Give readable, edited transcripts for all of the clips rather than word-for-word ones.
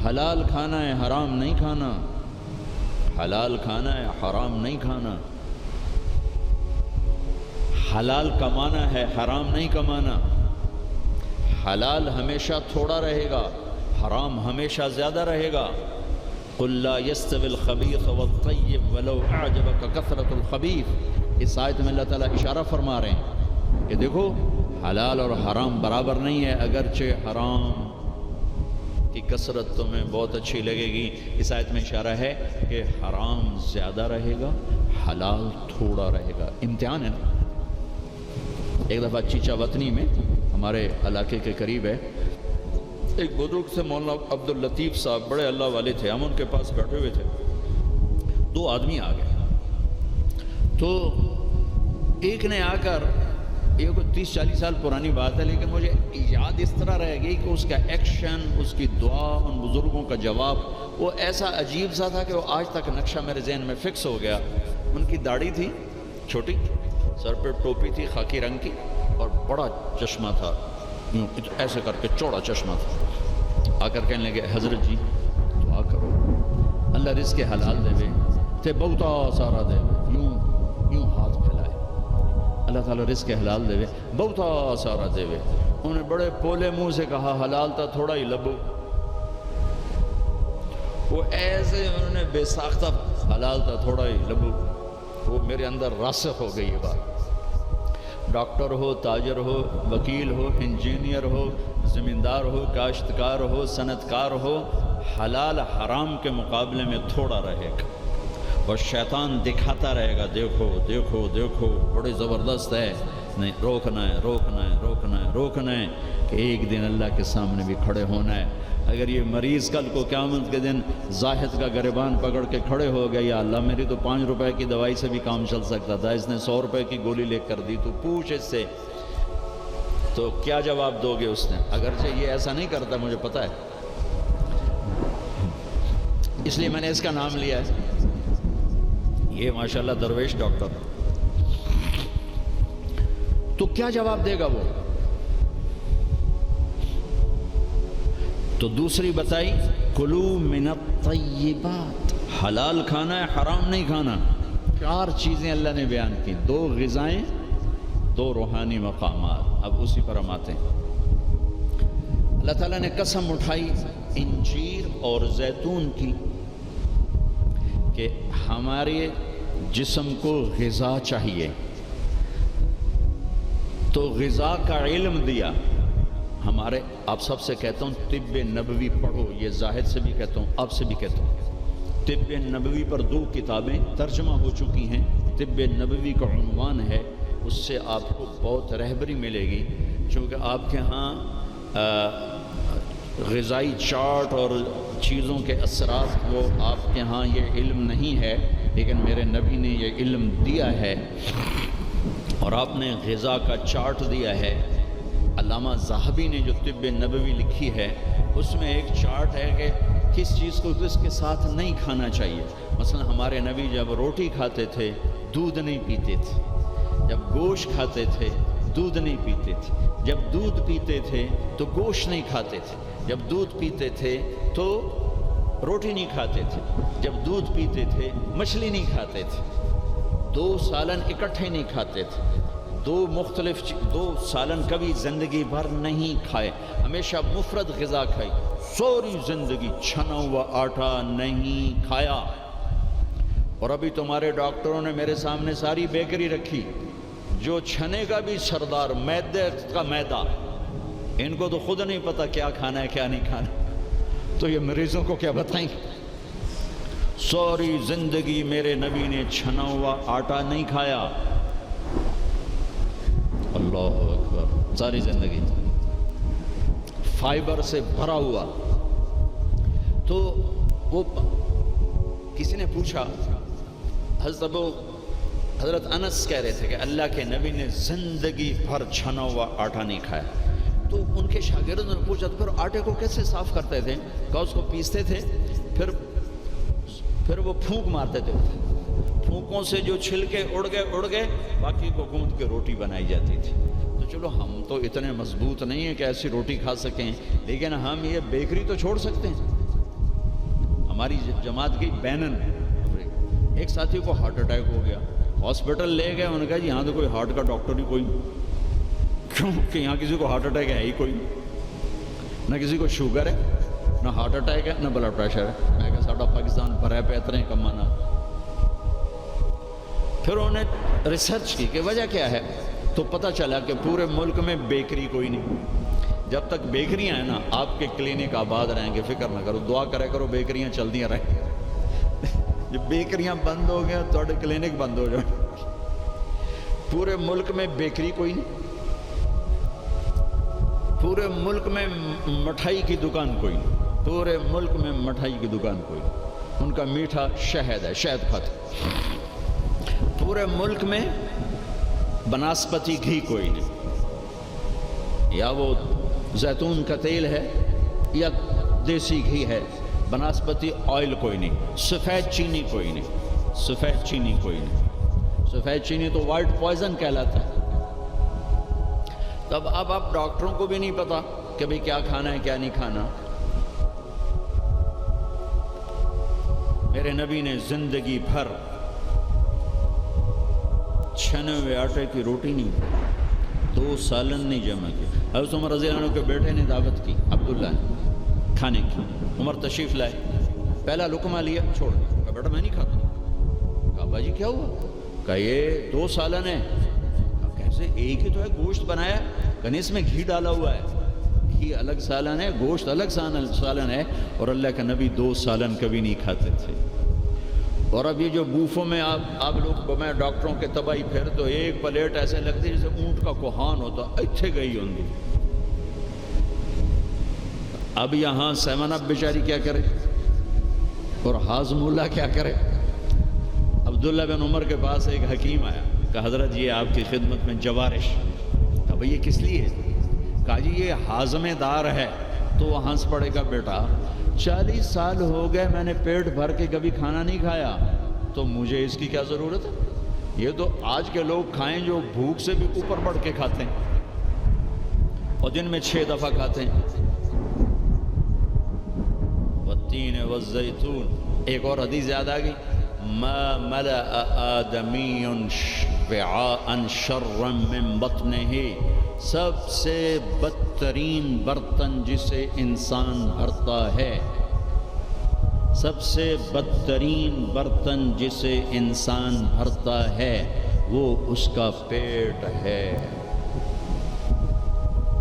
حلال کھانا ہے، حرام نہیں کھانا، حلال کھانا ہے، حرام نہیں کھانا، حلال کمانا ہے، حرام نہیں کمانا، حلال ہمیشہ تھوڑا رہے گا، حرام ہمیشہ زیادہ رہے گا۔ قل لا يستوي الخبيث والطيب ولو اعجبك كثرة الخبيث، اس آیت میں اللہ تعالیٰ اشارہ فرما رہے ہیں کہ دیکھو حلال اور حرام برابر نہیں ہے، اگرچہ حرام کی کثرت تمہیں بہت اچھی لگے گی، اس آیت میں اشارہ ہے کہ حرام زیادہ رہے گا، حلال تھوڑا رہے گا۔ امتحان ہے نا۔ ایک دفعہ چیچا وطنی میں ہمارے علاقے کے قریب ہے، ایک بزرگ سے مولانا عبداللطیف صاحب، بڑے اللہ والے تھے، ہم ان کے پاس بیٹھے ہوئے تھے، دو آدمی آ گئے، تو ایک نے آ کر، یہ کوئی 30-40 سال پرانی بات ہے لیکن مجھے یاد اس طرح رہ گئی کہ اس کا ایکشن، اس کی دعا، ان بزرگوں کا جواب وہ ایسا عجیب سا تھا کہ وہ آج تک نقشہ میرے ذہن میں فکس ہو گیا۔ ان کی داڑھی تھی چھوٹی، سر پہ ٹوپی تھی خاکی رنگ کی، اور بڑا چشمہ تھا، یوں ایسے کر کے چوڑا چشمہ تھا۔ آ کر کہنے لگے حضرت جی دعا کرو اللہ رزق حلال دے وے، تے بہتا سارا دے وے، یوں ہاتھ پھیلائے، اللہ تعالیٰ رزق حلال دے وے، بہتا سارا دے وے۔ انہوں نے بڑے پولے منہ سے کہا حلال تا تھوڑا ہی لبو، وہ ایسے انہوں نے بے ساختہ حلال تا تھوڑا ہی لبو، وہ میرے اندر راسخ ہو گئی یہ بات۔ ڈاکٹر ہو، تاجر ہو، وکیل ہو، انجینئر ہو، زمیندار ہو، کاشتکار ہو، صنعت کار ہو، حلال حرام کے مقابلے میں تھوڑا رہے گا، اور شیطان دکھاتا رہے گا دیکھو دیکھو دیکھو بڑی زبردست ہے، نہیں روکنا ہے روکنا ہے روکنا ہے روکنا ہے کہ ایک دن اللہ کے سامنے بھی کھڑے ہونا ہے۔ اگر یہ مریض کل کو قیامت کے دن زاہد کا گریبان پکڑ کے کھڑے ہو گئے، یا اللہ میری تو 5 روپے کی دوائی سے بھی کام چل سکتا تھا، اس نے 100 روپے کی گولی لے کر دی، تو پوچھ اس سے، تو کیا جواب دو گے اس نے؟ اگرچہ یہ ایسا نہیں کرتا مجھے پتہ ہے، اس لیے میں نے اس کا نام لیا ہے، یہ ماشاءاللہ درویش ڈاکٹر، تو کیا جواب دے گا وہ؟ تو دوسری بتائی کلو من الطیبات، حلال کھانا ہے، حرام نہیں کھانا۔ 4 چیزیں اللہ نے بیان کی، 2 غذائیں، 2 روحانی مقامات۔ اب اسی پر ہم آتے ہیں۔ اللہ تعالیٰ نے قسم اٹھائی انجیر اور زیتون کی کہ ہمارے جسم کو غذا چاہیے، تو غذا کا علم دیا۔ ہمارے آپ سب سے کہتا ہوں طب نبوی پڑھو، یہ زاہد سے بھی کہتا ہوں، آپ سے بھی کہتا ہوں، طب نبوی پر 2 کتابیں ترجمہ ہو چکی ہیں، طب نبوی کا عنوان ہے، اس سے آپ کو بہت رہبری ملے گی، چونکہ آپ کے ہاں غذائی چارٹ اور چیزوں کے اثرات وہ آپ کے ہاں یہ علم نہیں ہے، لیکن میرے نبی نے یہ علم دیا ہے، اور آپ نے غذا کا چارٹ دیا ہے۔ علامہ ذہبی نے جو طب نبوی لکھی ہے اس میں ایک چارٹ ہے کہ کس چیز کو کس کے ساتھ نہیں کھانا چاہیے۔ مثلا ہمارے نبی جب روٹی کھاتے تھے دودھ نہیں پیتے تھے، جب گوشت کھاتے تھے دودھ نہیں پیتے تھے، جب دودھ پیتے تھے تو گوشت نہیں کھاتے تھے، جب دودھ پیتے تھے تو روٹی نہیں کھاتے تھے، جب دودھ پیتے تھے مچھلی نہیں کھاتے تھے، 2 سالن اکٹھے نہیں کھاتے تھے، 2 سالن کبھی زندگی بھر نہیں کھائے، ہمیشہ مفرد غذا کھائی، ساری زندگی چھنا ہوا آٹا نہیں کھایا۔ اور ابھی تمہارے ڈاکٹروں نے میرے سامنے ساری بیکری رکھی، جو چھنے کا بھی سردار، میدے کا میدا، ان کو تو خود نہیں پتہ کیا کھانا ہے کیا نہیں کھانا، تو یہ مریضوں کو کیا بتائیں؟ ساری زندگی میرے نبی نے چھنا ہوا آٹا نہیں کھایا، اللہ اکبر، ساری زندگی فائبر سے بھرا ہوا۔ تو وہ کسی نے پوچھا، حضرت انس کہہ رہے تھے کہ اللہ کے نبی نے زندگی بھر چھنا ہوا آٹا نہیں کھایا، تو ان کے شاگردوں نے پوچھا تو پھر آٹے کو کیسے صاف کرتے تھے؟ کہا اس کو پیستے تھے، پھر وہ پھونک مارتے تھے، پھونکوں سے جو چھلکے اڑ گئے باقی کو گوندھ کے روٹی بنائی جاتی تھی۔ تو چلو ہم تو اتنے مضبوط نہیں ہیں کہ ایسی روٹی کھا سکیں، لیکن ہم یہ بیکری تو چھوڑ سکتے ہیں، ہماری جماعت گئی بینن، ایک ساتھی کو ہارٹ اٹیک ہو گیا، ہاسپٹل لے گئے، انہوں نے کہا جی یہاں تو کوئی ہارٹ کا ڈاکٹر ہی کوئی نہیں، کیوں کہ یہاں کسی کو ہارٹ اٹیک ہے ہی کوئی نہیں، نہ کسی کو شوگر ہے، نہ ہارٹ اٹیک ہے، نہ بلڈ پریشر ہے۔ میں کہا ساڈا پاکستان بھرا پہ اتنے کمانا۔ پھر انہوں نے ریسرچ کی کہ وجہ کیا ہے، تو پتہ چلا کہ پورے ملک میں بیکری کوئی نہیں۔ جب تک بیکریاں ہیں نا آپ کے کلینک آباد رہیں گے، فکر نہ کرو، دعا کرے کرو بیکریاں چلدیاں رہیں۔ جب بیکریاں بند ہو گیا تو کلینک بند ہو جائے۔ پورے ملک میں بیکری کوئی نہیں، پورے ملک میں مٹھائی کی دکان کوئی نہیں، پورے ملک میں مٹھائی کی دکان کوئی نہیں، ان کا میٹھا شہد ہے، شہد کھاتے۔ پورے ملک میں بناسپتی گھی کوئی نہیں، یا وہ زیتون کا تیل ہے یا دیسی گھی ہے، بناسپتی آئل کوئی نہیں، سفید چینی کوئی نہیں، سفید چینی کوئی نہیں، سفید چینی تو وائٹ پوائزن کہلاتا ہے۔ تب اب آپ ڈاکٹروں کو بھی نہیں پتا کہ بھئی کیا کھانا ہے کیا نہیں کھانا۔ میرے نبی نے زندگی بھر چھنے ہوئے آٹے کی روٹی نہیں، 2 سالن نہیں جمع کی۔ حضرت عمر رضی اللہ عنہ کے بیٹے نے دعوت کی عبداللہ نے کھانے کی، عمر تشریف لائے، پہلا لقمہ لیا چھوڑ دیا، کہا بیٹا میں نہیں کھاتا۔ کہا ابا جی کیا ہوا؟ کہا یہ 2 سالن ہے۔ کہا کیسے؟ ایک ہی تو ہے، گوشت بنایا، کہا اس میں گھی ڈالا ہوا ہے، گھی الگ سالن ہے، گوشت الگ سالن ہے، اور اللہ کا نبی 2 سالن کبھی نہیں کھاتے تھے۔ اور اب یہ جو بوفوں میں آپ لوگ میں ڈاکٹروں کے تباہی پھر تو ایک پلیٹ ایسے لگتی جیسے اونٹ کا کوہان ہوتا، اچھے گئی ہوں گی۔ اب یہاں 7 اپ بیچاری کیا کرے اور ہاضم اللہ کیا کرے؟ عبداللہ بن عمر کے پاس ایک حکیم آیا، کہا حضرت یہ آپ کی خدمت میں جوارش۔ کہا بھئی یہ کس لیے؟ کہا جی یہ ہاضمے دار ہے۔ تو وہ ہنس پڑے گا، بیٹا 40 سال ہو گئے میں نے پیٹ بھر کے کبھی کھانا نہیں کھایا، تو مجھے اس کی کیا ضرورت ہے؟ یہ تو آج کے لوگ کھائیں جو بھوک سے بھی اوپر بڑھ کے کھاتے ہیں اور دن میں 6 دفعہ کھاتے ہیں۔ والتین والزیتون، ایک اور حدیث یاد آ گئی، ما ملأ آدمی وعاء شرا من بطنہ، سب سے بدترین برتن جسے انسان بھرتا ہے، سب سے بدترین برتن جسے انسان بھرتا ہے وہ اس کا پیٹ ہے۔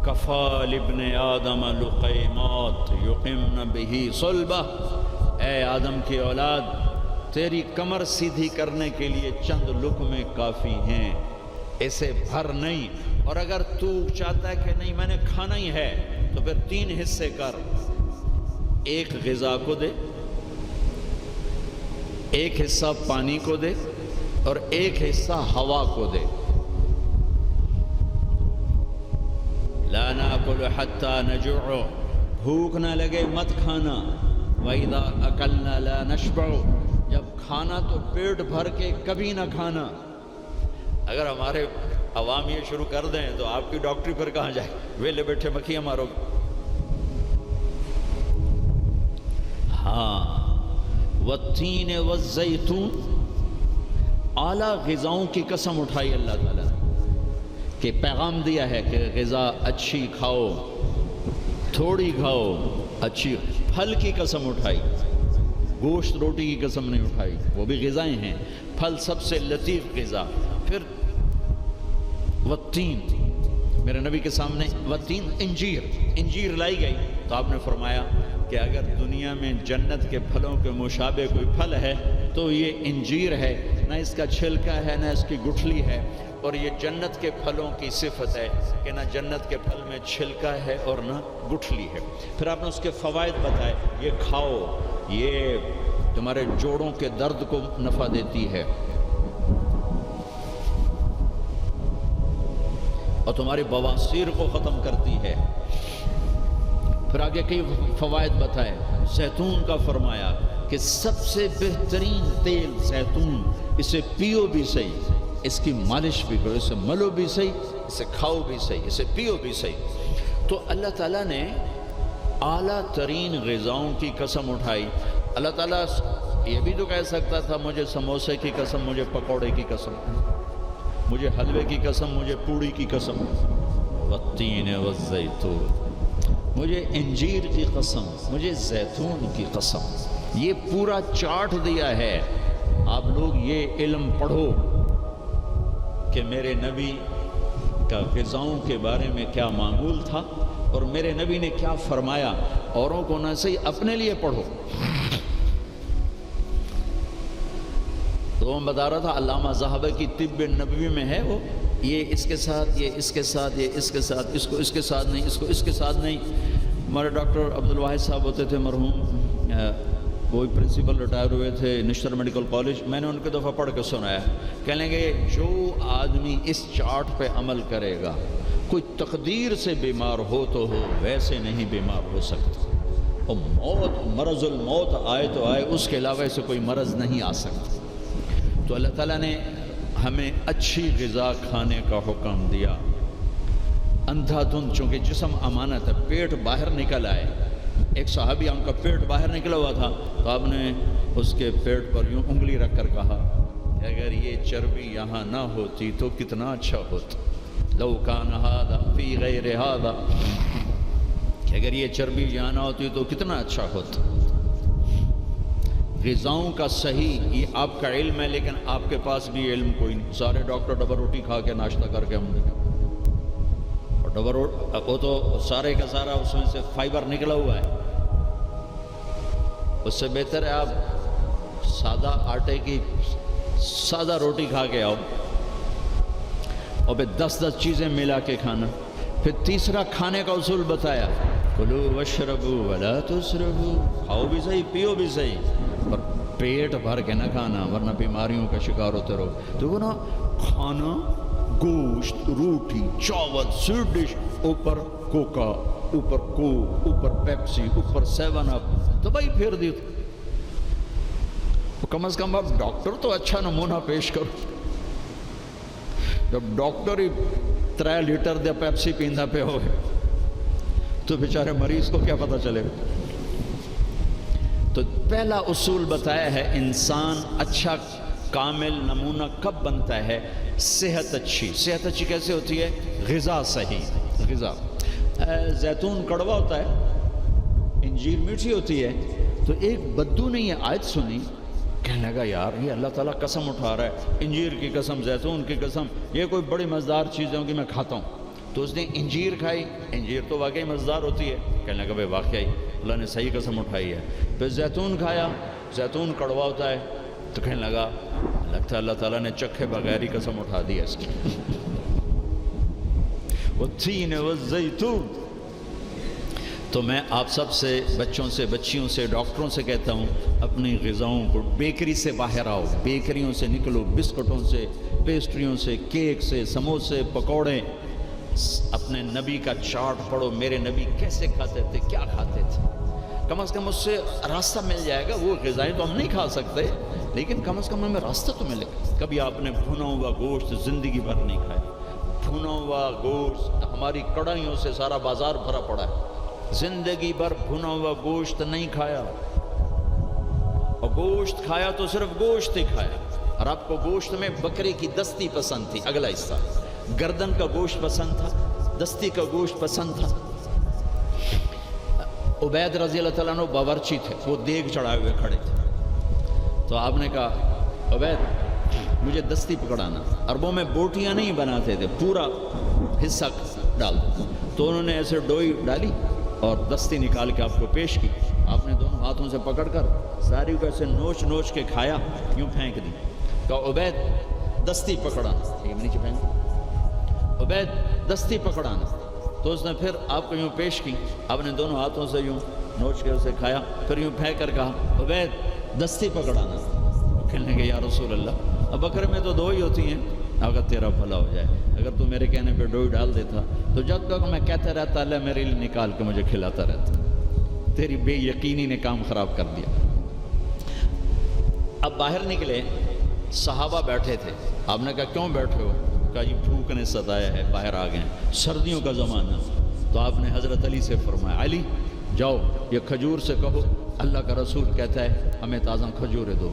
کفى لابن آدم لقیمات یقمن بہ صلبہ، اے آدم کی اولاد تیری کمر سیدھی کرنے کے لیے چند لقمے کافی ہیں، اسے بھر نہیں۔ اور اگر تو چاہتا ہے کہ نہیں میں نے کھانا ہی ہے تو پھر 3 حصے کر، ایک غذا کو دے، ایک حصہ پانی کو دے، اور ایک حصہ ہوا کو دے۔ لا ناکل حتی نجوع، بھوک نہ لگے مت کھانا۔ وَإِذَا أَكَلْنَا لَا نَشْبَعُ، جب کھانا تو پیٹ بھر کے کبھی نہ کھانا۔ اگر ہمارے عوام یہ شروع کر دیں تو آپ کی ڈاکٹری پھر کہاں جائے، ویلے بیٹھے مکھیاں مارو گے۔ ہاں، والتین والزیتون، اعلیٰ غذاؤں کی قسم اٹھائی اللہ تعالیٰ نے کہ پیغام دیا ہے کہ غذا اچھی کھاؤ، تھوڑی کھاؤ، اچھی۔ پھل کی قسم اٹھائی، گوشت روٹی کی قسم نہیں اٹھائی، وہ بھی غذائیں ہیں، پھل سب سے لطیف غذا۔ پھر والتین، میرے نبی کے سامنے والتین، انجیر لائی گئی تو آپ نے فرمایا کہ اگر دنیا میں جنت کے پھلوں کے مشابہ کوئی پھل ہے تو یہ انجیر ہے، نہ اس کا چھلکا ہے نہ اس کی گٹھلی ہے، اور یہ جنت کے پھلوں کی صفت ہے کہ نہ جنت کے پھل میں چھلکا ہے اور نہ گٹھلی ہے۔ پھر آپ نے اس کے فوائد بتائے، یہ کھاؤ، یہ تمہارے جوڑوں کے درد کو نفع دیتی ہے اور تمہاری بواسیر کو ختم کرتی ہے۔ پھر آگے کئی فوائد بتائے، زیتون کا فرمایا کہ سب سے بہترین تیل زیتون، اسے پیو بھی صحیح، اس کی مالش بھی کرو، اسے ملو بھی صحیح، اسے کھاؤ بھی صحیح، اسے پیو بھی صحیح۔ تو اللہ تعالیٰ نے اعلیٰ ترین غذاؤں کی قسم اٹھائی اللہ تعالیٰ یہ بھی تو کہہ سکتا تھا مجھے سموسے کی قسم، مجھے پکوڑے کی قسم، مجھے حلوے کی قسم، مجھے پوڑی کی قسم، والتین والزیتون، مجھے انجیر کی قسم، مجھے زیتون کی قسم۔ یہ پورا چارٹ دیا ہے۔ آپ لوگ یہ علم پڑھو کہ میرے نبی کا غذاؤں کے بارے میں کیا معمول تھا اور میرے نبی نے کیا فرمایا۔ اوروں کو نہ صحیح اپنے لیے پڑھو۔ تو میں بتا رہا تھا علامہ ذہبی کی طب نبوی میں ہے وہ، یہ اس کے ساتھ، یہ اس کے ساتھ، یہ اس کے ساتھ، اس کو اس کے ساتھ نہیں، اس کو اس کے ساتھ نہیں۔ ہمارے ڈاکٹر عبدالواحد صاحب ہوتے تھے مرحوم، وہی پرنسپل ریٹائر ہوئے تھے نشتر میڈیکل کالج، میں نے ان کے دفعہ پڑھ کے سنایا، کہنے گے جو آدمی اس چارٹ پہ عمل کرے گا، کوئی تقدیر سے بیمار ہو تو ہو، ویسے نہیں بیمار ہو سکتا، اور موت، مرض الموت آئے تو آئے، اس کے علاوہ سے کوئی مرض نہیں آ سکتا۔ تو اللہ تعالیٰ نے ہمیں اچھی غذا کھانے کا حکم دیا۔ اندھا دھند، چونکہ جسم امانت ہے، پیٹ باہر نکل آئے۔ ایک صحابی ان کا پیٹ باہر نکلا ہوا تھا، تو آپ نے اس کے پیٹ پر یوں انگلی رکھ کر کہا کہ اگر یہ چربی یہاں نہ ہوتی تو کتنا اچھا ہوتا، لو کان ھذا فی غیر ھذا، کہ اگر یہ چربی یہاں نہ ہوتی تو کتنا اچھا ہوتا۔ غذاؤں کا صحیح یہ آپ کا علم ہے، لیکن آپ کے پاس بھی علم کوئی نہیں۔ سارے ڈاکٹر ڈبل روٹی کھا کے ناشتہ کر کے ہم نے، اور ڈبل روٹی وہ تو سارے کا سارا اس میں سے فائبر نکلا ہوا ہے۔ اس سے بہتر ہے آپ سادہ آٹے کی سادہ روٹی کھا کے آؤ، اور پھر 10 چیزیں ملا کے کھانا۔ پھر تیسرا کھانے کا اصول بتایا، کلوا واشربوا ولا تسرفوا، کھاؤ بھی صحیح، پیو بھی صحیح، پر پیٹ بھر کے نہ کھانا، ورنہ بیماریوں کا شکار ہوتے رہو۔ تو وہ نا کھانا، گوشت، روٹی، چاول، سویٹ ڈش، اوپر کوکا، اوپر کوک، اوپر پیپسی، اوپر 7 اپ، دبائی پھیر دی۔ کم از کم اب ڈاکٹر تو اچھا نمونہ پیش کرو۔ جب ڈاکٹر ہی 3 لیٹر دے پیپسی پیندا پہ ہوئے تو بیچارے مریض کو کیا پتہ چلے گا۔ تو پہلا اصول بتایا ہے، انسان اچھا کامل نمونہ کب بنتا ہے؟ صحت اچھی۔ صحت اچھی کیسے ہوتی ہے؟ غذا صحیح۔ غذا، زیتون کڑوا ہوتا ہے، انجیر میٹھی ہوتی ہے۔ تو ایک بدو نے یہ آیت سنی، کہنے لگا یار یہ اللہ تعالیٰ قسم اٹھا رہا ہے، انجیر کی قسم، زیتون کی قسم، یہ کوئی بڑی مزیدار چیز ہے کہ میں کھاتا ہوں۔ تو اس نے انجیر کھائی، انجیر تو واقعی مزیدار ہوتی ہے، کہنے لگا بھائی واقعی اللہ نے صحیح قسم اٹھائی ہے۔ پھر زیتون کھایا، زیتون کڑوا ہوتا ہے، تو کہنے لگا لگتا ہے اللہ تعالیٰ نے چکھے بغیر ہی قسم اٹھا دی ہے اس کی۔ والتین والزیتون۔ تو میں آپ سب سے، بچوں سے، بچیوں سے، ڈاکٹروں سے کہتا ہوں، اپنی غذاؤں کو، بیکری سے باہر آؤ، بیکریوں سے نکلو، بسکٹوں سے، پیسٹریوں سے، کیک سے، سموسے، پکوڑے۔ اپنے نبی کا چارٹ پڑھو، میرے نبی کیسے کھاتے تھے، کیا کھاتے تھے۔ کم از کم اس سے راستہ مل جائے گا۔ وہ غذائیں تو ہم نہیں کھا سکتے، لیکن کم از کم ہمیں راستہ تو ملے گا۔ کبھی آپ نے بھنا ہوا گوشت زندگی بھر نہیں کھایا۔ بھنا ہوا گوشت، ہماری کڑھائیوں سے سارا بازار بھرا پڑا ہے، زندگی بھر بھنا ہوا گوشت نہیں کھایا، اور گوشت کھایا تو صرف گوشت ہی کھایا۔ اور آپ کو گوشت میں بکرے کی دستی پسند تھی، اگلا حصہ گردن کا گوشت پسند تھا، دستی کا گوشت پسند تھا۔ عبید رضی اللہ تعالیٰ عنہ باورچی تھے، وہ دیگ چڑھائے ہوئے کھڑے تھے، تو آپ نے کہا عبید مجھے دستی پکڑانا۔ عربوں میں بوٹیاں نہیں بناتے تھے، پورا حصہ ڈال دو۔ تو انہوں نے ایسے ڈوئی ڈالی اور دستی نکال کے آپ کو پیش کی۔ آپ نے دونوں ہاتھوں سے پکڑ کر ساری کو ایسے نوچ نوچ کے کھایا، یوں پھینک دی۔ کہا عبید دستی پکڑانا، ٹھیک ہے نیچے پھینک، عبید دستی پکڑانا۔ تو اس نے پھر آپ کو یوں پیش کی، آپ نے دونوں ہاتھوں سے یوں نوچ کے اسے کھایا، پھر یوں پھینک کر کہا عبید دستی پکڑانا۔ کہنے کہ یا رسول اللہ اب بکرے میں تو 2 ہی ہوتی ہیں، اگر تیرا بھلا ہو جائے، اگر تو میرے کہنے پہ ڈوئی ڈال دیتا تو جب تک میں کہتا رہتا اللہ میرے لیے نکال کے مجھے کھلاتا رہتا۔ تیری بے یقینی نے کام خراب کر دیا۔ اب باہر نکلے، صحابہ بیٹھے تھے۔ آپ نے کہا کیوں بیٹھے ہو؟ کہا جی بھوک نے ستایا ہے، باہر آ گئے ہیں، سردیوں کا زمانہ۔ تو آپ نے حضرت علی سے فرمایا علی جاؤ یہ کھجور سے کہو اللہ کا رسول کہتا ہے ہمیں تازہ کھجوریں دو۔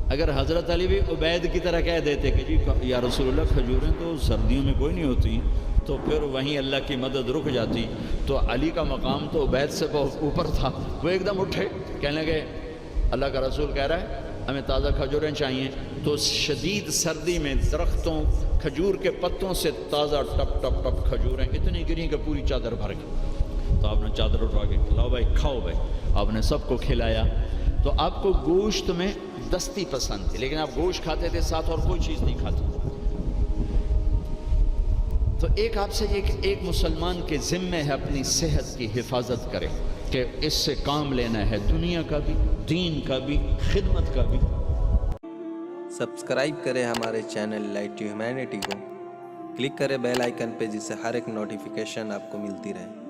اگر حضرت علی بھی عبید کی طرح کہہ دیتے کہ جی یا رسول اللہ کھجوریں تو سردیوں میں کوئی نہیں ہوتی، تو پھر وہیں اللہ کی مدد رک جاتی۔ تو علی کا مقام تو عبید سے بہت اوپر تھا، وہ ایک دم اٹھے، کہنے لگے اللہ کا رسول کہہ رہا ہے ہمیں تازہ کھجوریں چاہیے۔ تو شدید سردی میں درختوں کھجور کے پتوں سے تازہ ٹپ ٹپ ٹپ کھجوریں اتنی گری کہ پوری چادر بھر گئی۔ تو آپ نے چادر اٹھا کے لاؤ بھائی کھاؤ بھائی، آپ نے سب کو کھلایا۔ تو آپ کو گوشت میں دستی پسند تھی، لیکن آپ گوشت کھاتے تھے ساتھ اور کوئی چیز نہیں کھاتے۔ تو ایک آپ سے ایک مسلمان کے ذمے ہے اپنی صحت کی حفاظت کرے کہ اس سے کام لینا ہے، دنیا کا بھی، دین کا بھی، خدمت کا بھی۔ سبسکرائب کریں ہمارے چینل لائٹ ٹو ہیومینٹی کو، کلک کریں بیل آئیکن پہ جس سے ہر ایک نوٹیفیکیشن آپ کو ملتی رہے۔